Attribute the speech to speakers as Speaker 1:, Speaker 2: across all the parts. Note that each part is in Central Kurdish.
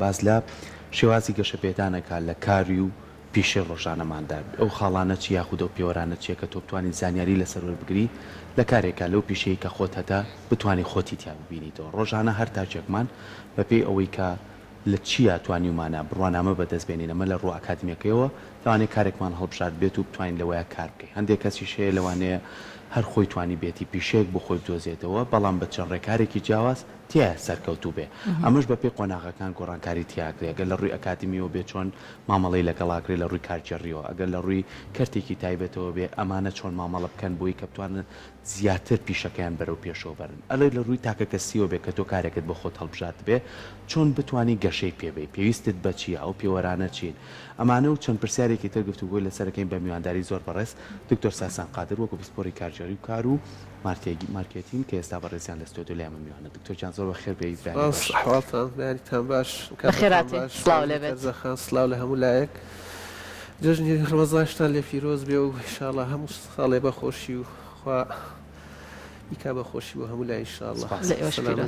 Speaker 1: باز لە شێوازی گەشەپێدانەکە لە کاری و پیشەی ڕۆژانەماندا ئەو خاڵانە چی یاخود ئەو پێوەرانە چیە کە تۆ بتوانین زانیاری لەسەر وەربگری لە کارێکە لەو پیشەی کە خۆت هەتا بتوانانی خۆتی تیا ببینیتەوە ڕۆژانە هەر تاچێکمان بەپێی ئەوەی کە لە چیە توانیمانە بڕوانامە بەدەستبێنینەمە لە ڕوو ئاکادمیەکەیەوە لەوانەیە کارێکمان هەڵبژات بێت و بتوانین لەوەیە کار بکەین هەندێک کەسی شەیە لەوانەیە هەر خۆی توانی بێتی پیشەیەک بۆ خۆی بدۆزێتەوە بەڵام بە چەند ڕێکارێکی جیاواز تیا سەرکەوتوو بێ ئەمەش بەپێی قۆناغەکان گۆڕانکاری تیاگرێ ئەگەر لە ڕووی ئەکادمیەوە بێ چۆن مامەڵەی لەگەڵاگرێ لە ڕووی کارجێڕیەوە ئەگەر لە ڕووی کەرتێکی تایبێتەوە بێ ئەمانە چۆن مامەڵە بکەن بۆی کە بتوانن زیاتر پیشەکەیان بەرەو پێشەوە بەرن ئەلێ لە ڕووی تاکە کەسیەوە بێ کە تۆ کارێکت بە خۆت هەڵبژات بێ چۆن بتانی گەشەی پێبێ پێویستت بە چیە ئەو پێوەرانە چین ئەمانە و چەند پرسیارێکی تر گفتوگۆی لەسەرەکەین بە میوانداری زۆر بەڕێز دکتۆر ساسان قادر وەکو پسپۆری کارژێری و کار و مارکێتین کە ئێستا بەڕێزیان لە ستۆدیۆ لای من میوانە دکتۆر زۆر بەخێر بێیت
Speaker 2: حواڵتان بەیانیتان باش
Speaker 3: بەخێراتی سڵاو لەبێت
Speaker 2: زەخان سڵاو لە هەموو لایەک جژنی ڕمەزانشتان لێ پیرۆز بێ و ئینشاءڵڵا هەموو ساڵێ بەخۆشی و خوا ئیکا بەخۆشی بۆ هەموو لای ئینشاءڵڵا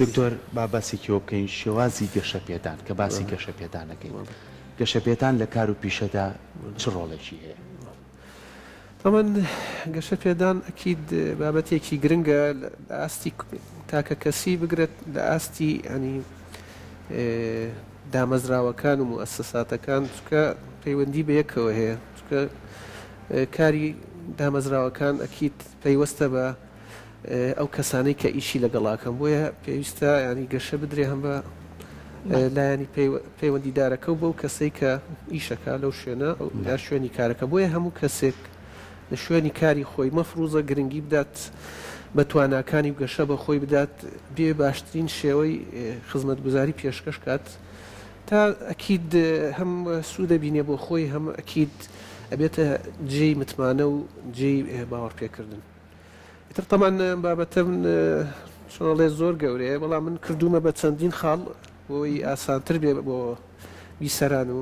Speaker 1: دکتۆر با باسێکیەوە بکەین شێوازی گەشەپێدان کە باسی گەشەپێدانەکەین گەشەپێدان لە کار و پیشەدا چ ڕۆڵێکی هەیە
Speaker 2: طبعا گەشە پێدان ئەکید بابەتێکی گرنگە لە ئاستی تاکە کەسی بگرێت لە ئاستی ینی دامەزراوەکان و موسساتەکان چکە پەیوەندی بە یەکەوە هەیە چکە کاری دامەزراوەکان ئەکید پەیوەستە بە ئەو کەسانەی کە ئیشی لەگەڵاکەم بۆیە پێویستە ینی گەشە بدرێ هەم بە لایەنی پەیوەندیدارەکە و بەو کەسەی کە ئیشەکە لەو شوێنە یا شوێنی کارەکە بۆیە هەموو کەسێک لە شوێنی کاری خۆی مەفروزە گرنگی بدات بە تواناکانی و گەشە بە خۆی بدات بێ باشترین شێوەی خزمەتگوزاری پێشکەش کات تا ئەکید هەم سوودە بینێ بۆ خۆی هەم ئەکید ئەبێتە جێی متمانە و جێی باوەڕ پێکردن ئیتر تەمان بابەتە من شڵێ زۆر گەورەیە بەڵام من کردومە بە چەندین خاڵ بۆی ئاسانتر بێ بۆ بیسەران و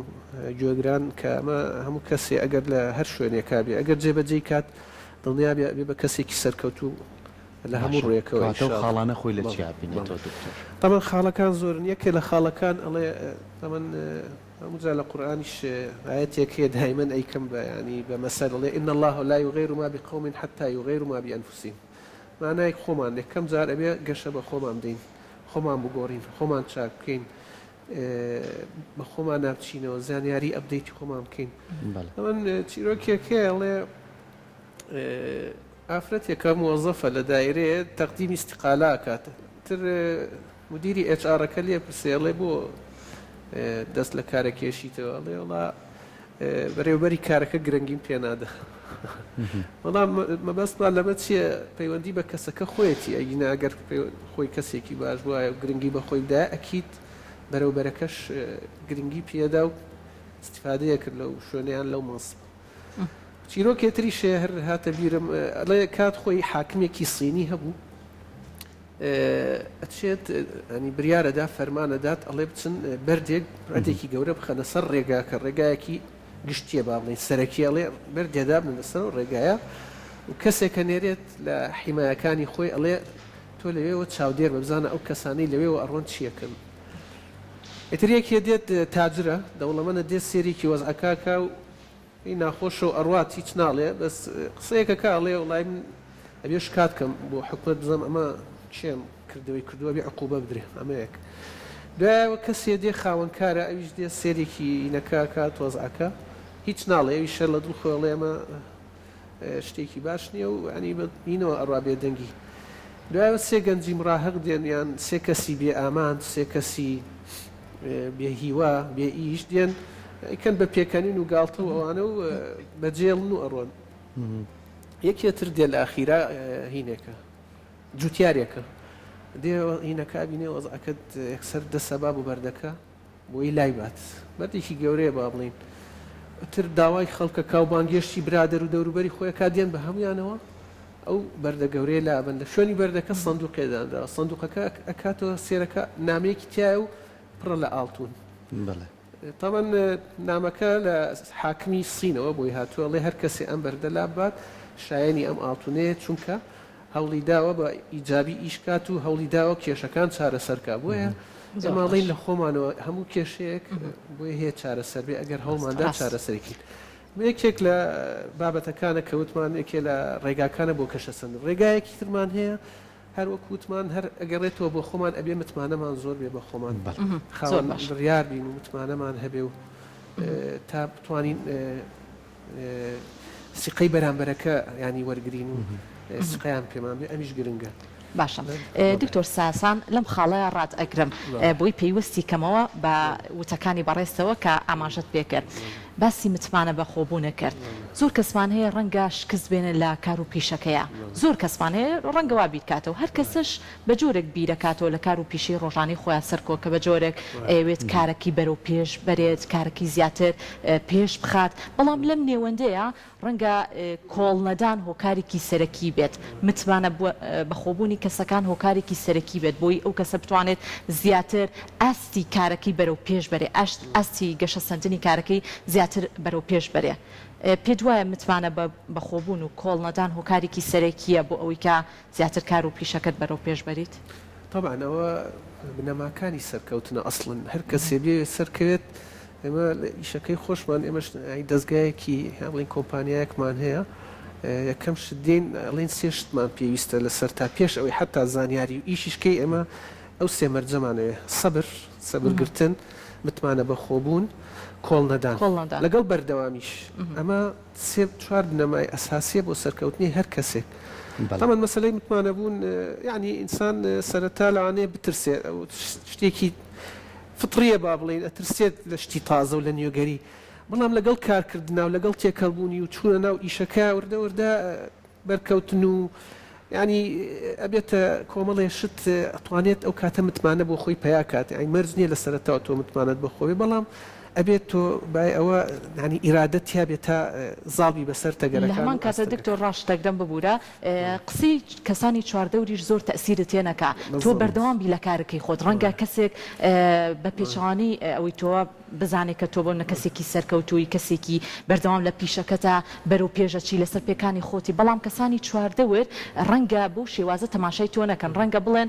Speaker 2: گوێگران کە ئەمە هەموو کەسێ ئەگەر لە هەر شوێنێکا بێ ئەگەر جێبەجێی کات دڵنیا بێ بە کەسێکی سەرکەوتوو لە هەموو ڕێکەوە
Speaker 1: خاڵانە خۆی لە چیابینێتەوە دکتۆر
Speaker 2: تەمەن خاڵەکان زۆرن یەکێ لە خاڵەکان ئەڵێ تەمەن هەمووجا لە قورئانیش ئاەتێک هەیە دایمەن ئەیکەم بە ینی بە مەسەل ئەڵێ إن الله لا يغير ما بقوم حتى يغيروا ما بأنفسهم معنای خۆمان یەکەم جار ئەبێ گەشە بە خۆمان بدەین خۆمان بگۆڕین خۆمان چاک بکەین بە خۆمان نابچینەوە زانیاری ئەبدەیتی خۆمان بکەین من چیرۆکێکێ ئەڵێ ئافرەتێکە موەزەفە لە دایرەیە تەقدیمی استیقالا کاتە تر مدیری HR-ەکە لێ پرسێڵێ بۆ دەست لە کارە کێشیتەوە ئەڵێ وڵا بەڕێوبەری کارەکە گرنگیم پێنادە بەڵام مەبەستمان لەمە چییە پەیوەندی بە کەسەکە خۆیەتی ئەگینە ئەگەر خۆی کەسێکی باش وایە گرنگی بە خۆی بدایە ئەکید بەرەوبەرەکەش گرنگی پێدا و استیفادەیە کرد لەو شوێنیان لەو مەسب چیرۆکێتری شێهر هاتە بیرم ئەڵێ کات خۆی حاکمێکی سینی هەبوو ئەچێت ئەنی بریارەدا فەرمانەدات ئەڵێ بچن بەردێک ڕەتێکی گەورە بخەنە سەر ڕێگا کە ڕێگایەکی گشتیە با بڵێن سەرەکی ئەڵێ بەردێدا بن لەسەر ڕێگایە و کەسێکە نێرێت لە حیمایەکانی خۆی ئەڵێ تۆ لەوێەوە چاودێر بەبزانە ئەو کەسانەی لەوێەوە ئەڕۆن چیەکەن ئەتریەکێ دێت تاجرە دەوڵەمەنە دێت سێریکی وەزعەکاکە و ناخۆشە و ئەڕوات هیچ ناڵێ بەس قسەیەکە کاڵێ وڵای من ئەبێ شکات کەم بۆ حکومت بزەم ئەمە چێم کردەوەی کردووە بێ عقوبە بدرێ ئەمەیەک دوایەوە کەسێ دێ خاوەنکارە ئەویش دێ سێرێکی نەکاکە تۆزعەکە هیچ ناڵێ ئەوی شەر لە دڵ خۆڵێ ئەمە شتێکی باش نییە و ئەنی بینەوە ئەڕوا بێ دەنگی دوایەوە سێ گەنجی مراهق دێن یان سێ کەسی بێ ئامان سێ کەسی بێ هیوا بێ ئیش دێن ئەیکەن بە پێکەنین و گاڵتە و ئەوانە و بەجێڵن و ئەڕۆن یەکێتر دێ لە ئاخیرا هینێکە جوتیارێکە دێ هینەکە بینێ وەزعەکەت یەکسەر دەسەباب و بەردەکە بۆی لای بات بەردێکی گەورەیە با بڵین تر داوای خەڵکە کاوبانگێشتی برادەر و دەوروبەری خۆیەکە دێن بە هەمویانەوە ئەو بەردە گەورەیە لابن لە شوێنی بەردەکە سندوقێدانرا سندوقەکە ئەکاتەوە سێرەکە نامەیەکی تایە و پڕە لە ئاڵتون طبعا نامەکە لە حاکمی سینەوە بۆی هاتووە لێ هەر کەسێ ئەم بەردە لابات شایەنی ئەم ئاڵتونەیە چونکە هەوڵی داوە بە ئیجابی ئیشکات و هەوڵی داوە کێشەکان چارەسەرکە بۆیە ئەماڵین لە خۆمانەوە هەموو کێشەیەک بۆی هەیە چارەسەر بێ ئەگەر هەڵماندا چارەسەرێکی یەکێک لە بابەتەکانە کەوتمان یەکێ لە ڕێگاکانە بۆ کەشەسەند ڕێگایەکی ترمان هەیە هەر وەکوتمان هەر ئەگەڕێتەوە بۆ خۆمان ئەبێ متمانەمان زۆر بێ بە خۆمان خاوەن بڕیار بین و متمانەمان هەبێ و تا بتوانین سقەی بەرامبەرەکە ینی وەرگین و سقیان پێمان بێ ئەمیش گرنگە.
Speaker 3: باشە دکتۆر ساسان لەم خاڵەیە ڕات ئەگرم بۆی پێیوەستی کەمەوە بە وتەکانی بەڕێستەوە کە ئاماژەت پێکرد باسی متمانە بە خۆبوونە کرد زۆر کەسمان هەیە ڕەنگە شکست بێنە لە کار و پیشەکەیە زۆر کەسمان هەیە ڕەنگەوا بیرکاتەوە هەر کەسش بە جۆرێک بیرەکاتەوە لە کار و پیشەی ڕۆژانی خۆیان سەرکۆ کە بە جۆرێک ئەوێت کارێکی بەرەو پێش بەرێت کارێکی زیاتر پێش بخات بەڵام لەم نێوەندەیە ڕەنگە کۆڵ نەدان هۆکارێکی سەرەکی بێت متمانە بەخۆبوونی کەسەکان هۆکارێکی سەرەکی بێت بۆی ئەو کەسە بتوانێت زیاتر ئاستی کارەکەی بەرەو پێش بەرێ ئاستی گەشە سەردنی کارەکەی زیاتر بەرەو پێش بەرێ پێ وایە متمانە بەخۆبوون و کۆڵ نەدان هۆکارێکی سەرەکیە بۆ ئەوەی کە زیاتر کار و پیشەکەت بەرەو پێش بەریت
Speaker 2: طبعاەوە بنەماکانی سەرکەوتنە ئەسڵن هەر کەسێ بێ سەرکەوێت ئێمە ئیشەکەی خۆشمان ئێمەش دەستگایەکی هەڵین کۆمپانیایەکمان هەیە یەکەم شدین ئەڵێن سێشتمان پێویستە لەسەر تا پێش ئەوەی حتا زانیاری و ئیشیشکەی ئێمە ئەو سێمەرجەمانەوە سەبرگرتن متمانە بەخۆبوون کۆڵ نەدان لەگەڵ بەردەوامیش ئەمە سێ چوار بنەمای ئەساسیە بۆ سەرکەوتنی هەر کەسێک تامان مەسلەی متمانە بوون یعنی ئینسان سەرەتا لەوانەیە بترسێ شتێکی فطریە با بڵێن ئەترسێت لە شتی تازە و لە نیۆگەری بەڵام لەگەڵ کارکردنا و لەگەڵ تێکەڵبوونی و چوونە ناو ئیشەکە وردە بەرکەوتن و ینی ئەبێتە کۆمەڵێ شت ئەتوانێت ئەو کاتە متمانە بۆ خۆی پیاکات ئەی مەرج نییە لە سەرەتاوە تۆ متمانەت بەخۆی بەڵام ئەبێت تۆ بای ئەوە ینی ئیرادەت یا بێت تا زاڵبی بەسەر تەگەرەکان
Speaker 3: لە هەمان کاتە دکتۆر ڕاشتەکدەم ببوورە قسەی کەسانی چواردەوریش زۆر تەسیرت تێنەکە تۆ بەردەوام بی لە کارەکەی خۆت ڕەنگە کەسێک بە پێچوانی ئەوەی تۆ بزانێت کە تۆ بۆ نە کەسێکی سەرکەوتووی کەسێکی بەردەوام لە پیشەکەتە بەرەو پێشەچی لەسەر پێکانی خۆتی بەڵام کەسانی چواردەور ڕەنگە بۆ شێوازە تەماشای تۆ نەکەن ڕەنگە بڵێن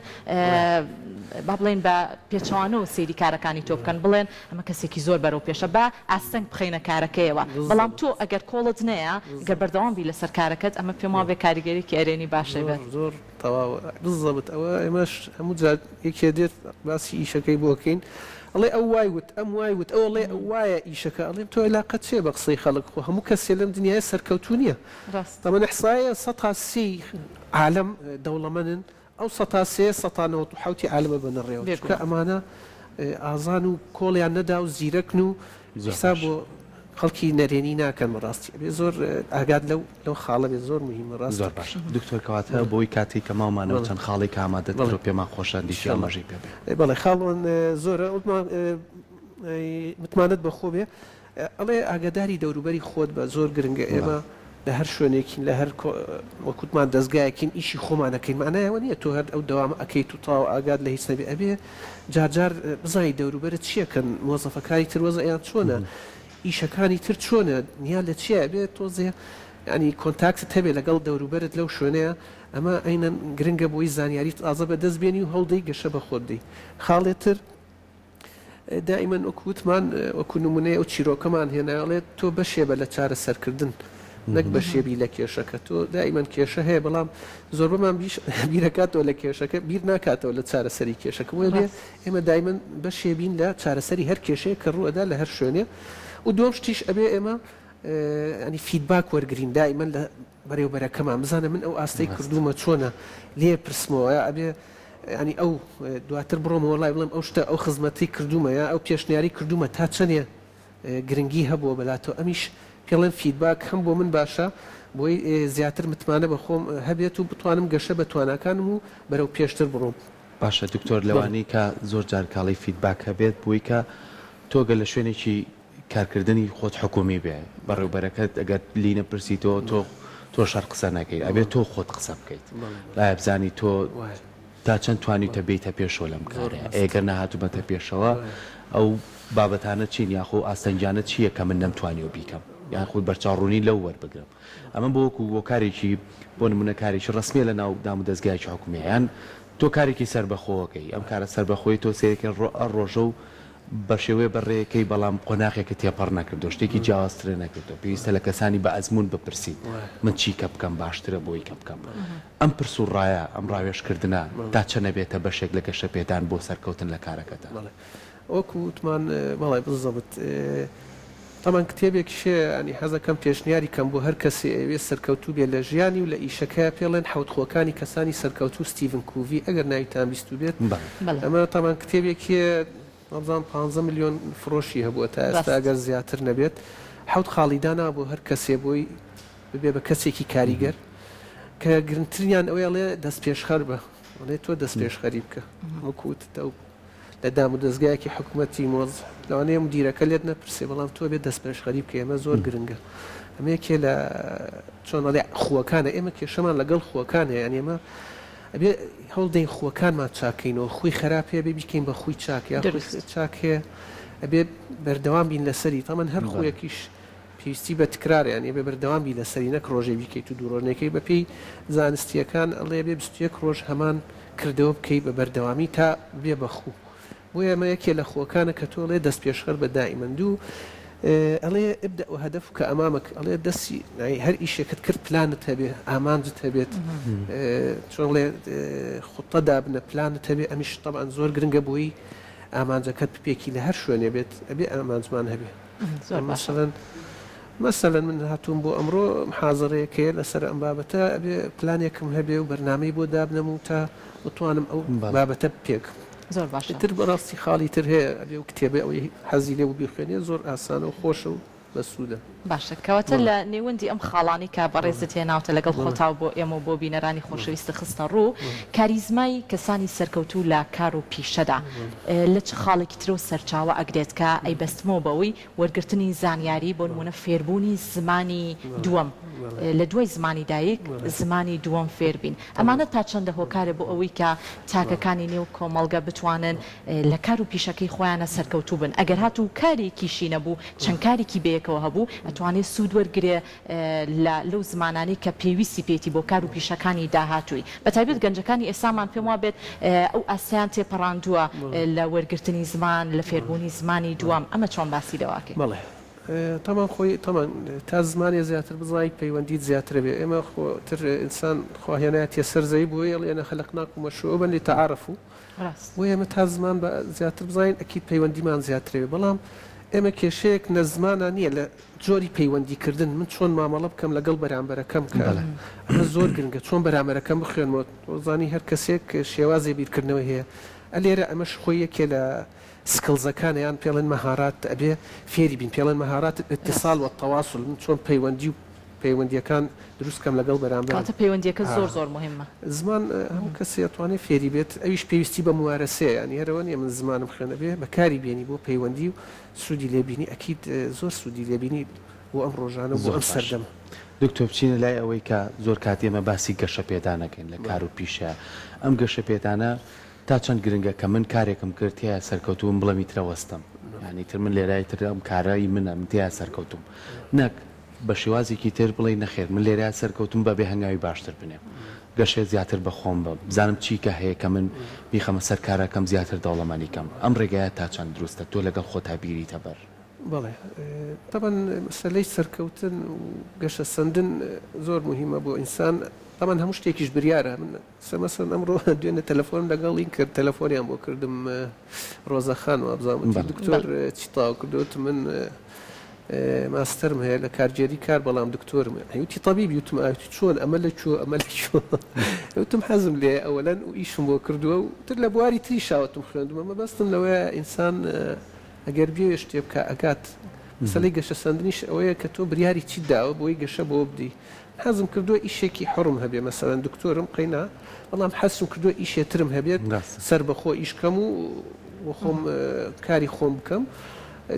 Speaker 3: با بڵێن بە پێچوانەوە سێری کارەکانی تۆ بکەن بڵێن ئەمە کەسێکی زۆر بەرەو پێشە بە ئاستەنگ بخینە کارەکەیەوە بەڵام تۆ ئەگەر کۆڵت نەیە گەر بەردەوام بی لەسەر کارەکەت ئەمە پێم وابێ کاریگەریکی ئەرێنی باشێ بێت
Speaker 2: زۆر تەواو بزەبت ئەوە ئێمەش هەموو جار یەکێ دێت باسی ئیشەکەی بۆکەین ئەڵێ ئەو وایوت ئەم وایوت ئەو ئەڵێ وایە ئیشەکە ئەڵێم تۆ علاقەت چێ بە قسەی خەڵک خۆ هەموو کەسێ لەم دنیای سەرکەوتو نییە تەمەن ئەحسایە 130 عالم دەوڵەمەندن ئەو 197 عالمە بنەڕێەوە کە ئەمانە ئازان و کۆڵیان نەدا و زیرەکن و حساب بۆ خەڵکی نەرێنی ناکەن ڕاستی بێ زۆر ئاگاد لەو خاڵە بێ زۆر مهمە ڕاست
Speaker 1: زۆر باش دکتۆر کەواتە بۆی کاتی کە ماوانەوە چەند خاڵێک ئامادە بڵێ پێمان خۆشەندیشی ئەمەژی پێ بێ
Speaker 2: بەڵێ خاڵۆن زۆرە متمانەت بەخۆ بێ ئەڵێ ئاگاداری دەوروبەری خۆت بە زۆر گرنگە ئێمە لە هەر شوێنێکین لە هەر وەکوتمان دەستگایەکین ئیشی خۆمانەکەین مانایەوە نییە تۆ هەر ئەو دەوام ئەەکەیت و تاو ئاگاد لە هیچ نەبێ ئەبێ جارجار بزای دەوروبەرت چیەکەن مۆزەفەکانی تر وەزەیان چۆنە ئیشەکانی تر چۆنە نیا لە چیە بێت تۆزێ ینی کۆنتاکت هەبێ لەگەڵ دەوروبەرت لەو شوێنەیە ئەمە ئەینە گرنگە بۆی زانیاری ئازە بە دەست بێنی و هەڵدەی گەشە بە خۆدەی خاڵێتتر دائما وەکوتمان وەکو نمونەیە ئەو چیرۆکەمان هێناڵێت تۆ بەشێ بە لە چارە سەرکردن نەک بە شێبی لە کێشەکە تۆ دائیمەن کێشە هەیە بەڵام زۆر بەمان بیرەکاتەوە لە کێشەکە بیر ناکاتەوە لە چارەسەری کێشەکە وێ بێ ئێمە دایمەن بە شێبین لە چارەسەری هەر کێشەیە کە ڕوەدا لە هەر شوێنێ و دوم شتیش ئەبێ ئێمە ینی فیدباک وەرگین دائیمەن لە بەرەوبەرەکەمان بزانە من ئەو ئاستەی کردومە چۆنە لێ پرسمەوە ئەبێ ینی ئەو دواتر بڕۆمەوە لای بڵێم ئەو شتە ئەو خزمەتی کردومە یا ئەو پێشنیاری کردومە تا چەندێ گرنگی هەبووە بەلاتەوە ئەمیش پێڵێن فیدباک هەم بۆ من باشە بۆی زیاتر متمانە بە خۆم هەبێت و بتوانم گەشە بە تواناکانم و بەرەو پێشتر بڕۆم
Speaker 1: باشە دکتۆر لەوانی کە زۆر جار کاڵی فیدباک هەبێت بۆی کە تۆگە لە شوێنێکی کارکردنی خۆت حکومی بێ بەڕێوبەرەکەت ئەگەر لینە پرسیتەوە تۆ شەر قسە نەکەیت ئەبێت تۆ خۆت قسە بکەیت لای بزانی تۆ تا چەند توانیتە بیتە پێشەوە لەم کارە ئەگەر نەهاتوبەتە پێشەوە ئەو بابەتانە چین یاخۆ ئاستەنجانە چییە کە من نەمتوانی و بیکەم یان خود بەرچاڕوونی لەو وەربگرم ئەمە بۆ وەکو بۆ کارێکی بۆ نمونە کارێکی ڕسمیە لە ناو دام و دەستگایکی حکومیە یان تۆ کارێکی سربەخۆەکەی ئەم کارە سربەخۆی تۆ سێکە ڕۆژە و بە شێوەیە بەڕێەکەی بەڵام قۆناغێکە تێپەڕ نەکردو شتێکی جیاوازترە نەکردو پێویستە لە کەسانی بە ئەزمون بپرسید من چی کە بکەم باشترە بۆی کە بکەم ئەم پرس و ڕایە ئەم ڕاوێژکردنە تا چە نەبێتە بەشێک لە گەشەپێدان بۆ سەرکەوتن لە کارەکەتە
Speaker 2: وەکو وتمان بەڵای بزەبت تامان کتێبێکیشێ ینی حەزەکەم پێشنیاری کەم بۆ هەر کەسی ئەوێ سەرکەوتوو بێت لە ژیانی و لە ئیشەکە پێڵێن حوتخۆکانی کەسانی سەرکەوتوو ستیڤن کوڤی ئەگەر ناویتان بیست بێت ئەمە تامان کتێبێکی نەبزان 15 میلیۆن فرۆشی هەبووە تا ئێستا ئەگەر زیاتر نەبێت حوت خاڵیدانا بۆ هەر کەسێ بۆی ببێ بە کەسێکی کاریگەر کە گرنگترینیان ئەوەیە لێ دەست پێشخەر بە ئەڵێ تۆ دەست پێشخەری بکە وەکوت لە دام و دەستگایەکی حکوومەتی مۆز لەوانەیە مدیرەکە لێت نەپرسێ بەڵام تۆ بێت دەست پێشخەری بکە ئێمە زۆر گرنگە ئەمەیەکێ لە چۆن ئەڵێ خووەکانە ئێمە کێشەمان لەگەڵ خووەکانە یان ئێمە ئەبێ هەوڵدەین خووەکانمان چاکەینەوە خۆی خراپێ بێ بیکەین بە خۆی چاک یا چاکێ ئەبێ بەردەوام بین لەسەری تەمەەن هەر خۆیەکیش پێویستی بە تکراریان ێ بێ بەردەوام بی لەسەری نەک ڕۆژێ بیکەیت و دوورۆژنەکەی بەپێی زانستیەکان ئەڵێ بێ 21 ڕۆژ هەمان کردەوە بکەی بە بەردەوامی تا بێ بەخوو بۆ ئێمە یەکێ لە خۆکانە کە تۆڵێ دەست پێشخەر بە دائیمەند و ئەڵێ ئبدە و هەدەفکە ئەمامك ئەڵێ دەستی هەر ئیشێکت کرد پلانت هەبێ ئامانجت هەبێت چۆن لێ خوتە دابنە پلانت هەبێ ئەمیش طبعاً زۆر گرنگە بۆی ئامانجەکەت پێکی لە هەر شوێنێ بێت ئەبێ ئامانجمان هەبێ مثلا من هاتووم بۆ ئەمڕۆ محازەرەیەکەیە لەسەر ئەم بابەتە ئەبێ پلانێکم هەبێ و بەرنامەی بۆ دابنەم و تا بتوانم ئەو بابەتە پێک
Speaker 3: زۆر باشە
Speaker 2: تر بەڕاستی خاڵی تر هەیە ئەبێ و کتێبێ ئەوەی حەزی لێ و بیخوێنێ زۆر ئاسانە و خۆشە و بەسوودە
Speaker 3: باشە کەواتە لە نێوەندی ئەم خاڵانی کە بەڕێزت هێناوتە لەگەڵ خۆتاو بۆ ئێمە بۆ بینەرانی خۆشەویستە خستە ڕوو کاریزمای کەسانی سەرکەوتوو لە کار و پیشەدا لە چ خاڵێکی ترۆ سەرچاوە ئەگرێت کە ئەی بەستمەوە بەوەی وەرگرتنی زانیاری بۆ نمونە فێربوونی زمانی دووەم لە دوای زمانی دایک زمانی دووەم فێربین ئەمانە تا چەندە هۆکارە بۆ ئەوەی کە تاکەکانی نێو کۆمەڵگە بتوانن لە کار و پیشەکەی خۆیانە سەرکەوتوو بن ئەگەر هاتوو کارێکیشی نەبوو چەند کارێکی بەیەکەوە هەبوو ئەتوانێت سوود وەرگێ لەو زمانانی کە پێویستی پێێتی بۆ کار و پیشەکانی داهاتووی بەتایبێت گەنجەکانی ئێسامان پێم وا بێت ئەو ئاسیان تێپەڕاندووە لە وەرگرتنی زمان لە فێربوونی زمانی دوام ئەمە چۆن باسی دەواکەین
Speaker 2: بەڵێ تەمان خۆی تەمان تا زمانی زیاتر بزای پەیوەندیت زیاتر بێ ئێمە خۆتر ئینسان خواهێنایەتە سەرزەی بۆ ئێڵێنە خەلقناکم مەشروع بن لتعارف و ئێمە تا زمان زیاتر بزین ئەکید پەیوەندیمان زیاترێ بەڵام ئێمە کێشەیەک نەزمانە نییە لە جۆری پەیوەندیکردن من چۆن مامەڵە بکەم لەگەڵ بەرامبەرەکەم کە ئەمە زۆر گرنگە چۆن بەرامبەرەکەم بخوێنەوە وەزانی هەر کەسێک شێوازی بیرکردنەوە هەیە ئەلێرە ئەمەش خۆی یەکێ لە سکڵزەکانیان پێڵێن مەهارات ئەبێ فێری بین پێڵێن مەهارات اتصال و تەواصل من چۆن پەیوەندی و پەیوەندیەکان دروستکەم لەگەڵ بەرامبەر
Speaker 3: پەیوەندیەکە زۆر زۆر مهمە
Speaker 2: زمان هەموو کەسێ ئەتوانێت فێری بێت ئەویش پێویستی بە موارەسەیە ینی هەرەوە نیە من زمانم خوێنە بێ بەکاری بێنی بۆ پەیوەندی و سوودی لێبینی ئەکید زۆر سوودی لێبینی بۆ ئەم ڕۆژانە بۆ ئەم سەردەم
Speaker 1: دکتۆر بچینە لای ئەوەی کە زۆر کاتێمە باسی گەشە پێدانەکەین لە کار و پیشە ئەم گەشە پێدانە تا چەند گرنگە کە من کارێکم کرد هەیە سەرکەوتوم بڵەمی ترەوەستم ینی تر من لێرای تر ئەم کارایی منە من تیا سەرکەوتوم نەک بە شێوازێکی تر بڵێ نەخێر من لێرای سەرکەوتم بە بێ هەنگاوی باشتر بنێ گەشێ زیاتر بەخۆم بە بزانم چی کە هەیە کە من بیخەمە سەر کارەکەم زیاتر دەوڵەمەنیکەم ئەم ڕێگایە تا چەند دروستە تۆ لەگەڵ خۆتا بیریتە بەر
Speaker 2: بەڵێ طبعاً مەسەلەی سەرکەوتن و گەشە سەندن زۆر مهمە بۆ ئینسان طبعاً هەموو شتێکیش بریارە من سەمەسەن ئەمڕۆ دوێنێ تەلەفۆن لەگەڵی کرد تەلەفۆنیان بۆ کردم ڕۆزەخان و ئەبزانوتی دکتۆر چی تاو کردوت من ماستەرم هەیە لە کارگێری کار بەڵام دکتۆرم هەیوتی تەبیب وتم ئاوتی چۆن ئەمە لە چۆ ئەمە لە چۆ وتم حەزم لێ ئەوەلەن و ئیشم بۆ کردووە و تر لە بواری تری شاوتم خوێندم ئەمە بەستم لەوەیە ئینسان ئەگەر بێ شتێ بکە ئەگات مەسەلەی گەشە سەندنیش ئەوەیە کە تۆ بریاری چی داوە بۆی گەشە بۆ بدی حەزم کردووە ئیشێکی حڕم هەبێ مەسەلەن دکتۆرم قەینا بەڵام حەزم کردووە ئیشێترم هەبێت سەر بەخۆ ئیشکەم و خۆم کاری خۆم بکەم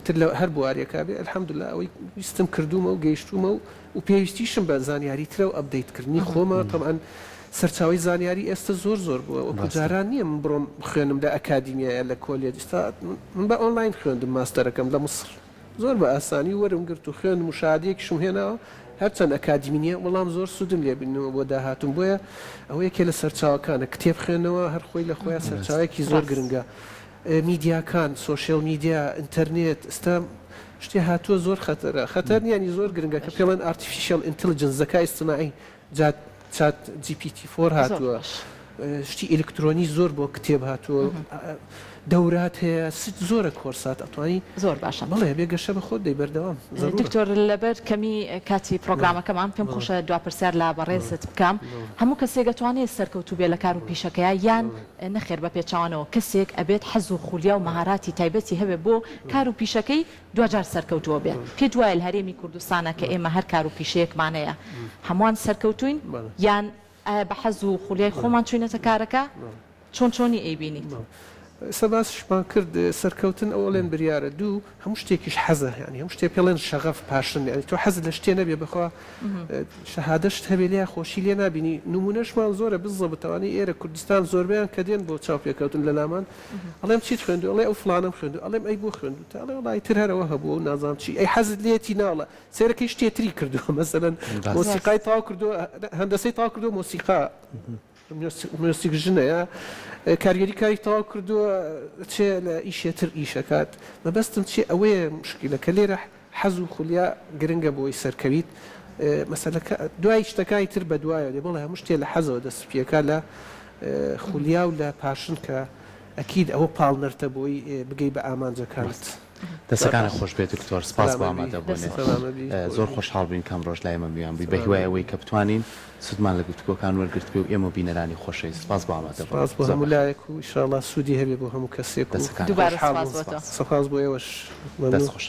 Speaker 2: تر لە هەر بوارێکا بێ الحەمدولله ئەوەی ویستم کردومە و گەیشتومە و پێویستیشم بە زانیاری ترە و ئەپدەیتکردنی خۆمە طبعاً سەرچاوی زانیاری ئێستا زۆر زۆر بووە وەکو جاران نییە من بڕۆم خوێنم لە ئەکادیمیایە لە کۆلێج من بە ئۆنلاین خوێندم ماستەرەکەم لە مصر زۆر بە ئاسانی وەرم گرت و خوێن مشاهدەیەکیشم هێناوە هەرچەند ئەکادیمینیە وەڵام زۆر سوودم لێ بینەوە بۆ داهاتم بۆیە ئەوە یەکێ لە سەرچاوەکانە کتێب خوێنەوە هەر خۆی لە خۆیان سەرچاوێکی زۆر گرنگە میدیاکان سۆشیل میدیا ئینتەرنێت ئستا شتێ هاتووە زۆر خەتەرە خەتەر نیانی زۆر گرنگە کە پێڵەن ئارتیفیشیل ئینتلیجنس زەکای ئیستناعی چات GPT-4 هاتووە شتی ئلکترۆنی زۆر بۆ کتێب هاتووە دەورات هەیە زۆرە کۆرسات ئەتوانی
Speaker 3: زۆر باشە
Speaker 2: بەڵێ بێگەشە بە خۆت دەی بەردەوام
Speaker 3: دکتۆر لەبەر کەمی کاتی پرۆگرامەکەمان پێم خۆشە دواپرسیار لە بەڕێزت بکەم هەموو کەسێک دەتوانێت سەرکەوتوو بێ لە کار و پیشەکەیە یان نەخێر بە پێچوانەوە کەسێک ئەبێت حەز و خولیا و مەهاراتی تایبەتی هەبێ بۆ کار و پیشەکەی دوجار سەرکەوتووە بێ پێ دوایە لە هەرێمی کوردستانە کە ئێمە هەر کار و پیشەیەکمانەیە هەمووان سەرکەوتوین یان بە حەز و خولیای خۆمان چوینەتە کارەکە چۆنی ئەیبینی
Speaker 2: سەباسشمان کرد سەرکەوتن ئەوڵێن بریارە دوو هەموو شتێکیش حەزە ینی هەموو شتێ پێڵێن شەغەف پاشن ینی تۆ حەز لە شتێ نەبێ بخوا شەهادەشت هەبێ لێ خۆشی لێ نبینی نمونەشمان زۆرە بزە بتەوانی ئێرە کوردستان زۆربیان کە دێن بۆ چاوپێکەوتن لە لامان ئەڵێم چیت خوێندو ئەڵێ ئەو فلانم خوێندو ئەڵێم ئەی بۆ خوێندو تا ئەڵێ وڵای تر هەرەوە هەبوو و نازام چی ئەی حەزت لێتی ناڵە سێرەکەی شتێتری کردووە مەسەلەن مۆسیقای تاو کردو هەندەسەی تاو کردو مۆسیقا موسیقی ژنەیە کارگەری کاری تەواو کردووە چێ لە ئیشێتر ئیشەکات مەبەستم چی ئەوەیە مشکلەکە لێرە حەز و خولیا گرنگە بۆی سەرکەویت مەسەلەکە دوای شتەکانی تر بە دوایە دێ بڵێ هەموو شتێ لە حەزەوە دەستپێکە لە خولیا و لە پاشن کە ئەکید ئەوە پاڵنەرتە بۆی بگەی بە ئامانجەکانت.
Speaker 1: دەستەکانە خۆش بێت دکتۆر سپاس بۆ ئامادەبوونێ زۆر خۆشحاڵ بووین کەم ڕۆژ لای ئێمە میوان بووی بە هیوای ئەوەی کە بتوانین سودمان لە گفتگۆکان وەرگرت بێ و ئێمە بینەرانی خۆشەویست سپاس بۆ ئامادەبوون
Speaker 2: سپاس بۆ هەموو لایەک و ئینشاءالله سوودی هەبێ بۆ هەموو کەسێک
Speaker 3: دووبارە سپاس بۆ تۆ
Speaker 2: سەپاس بۆ ئێوەش
Speaker 1: دەست خۆش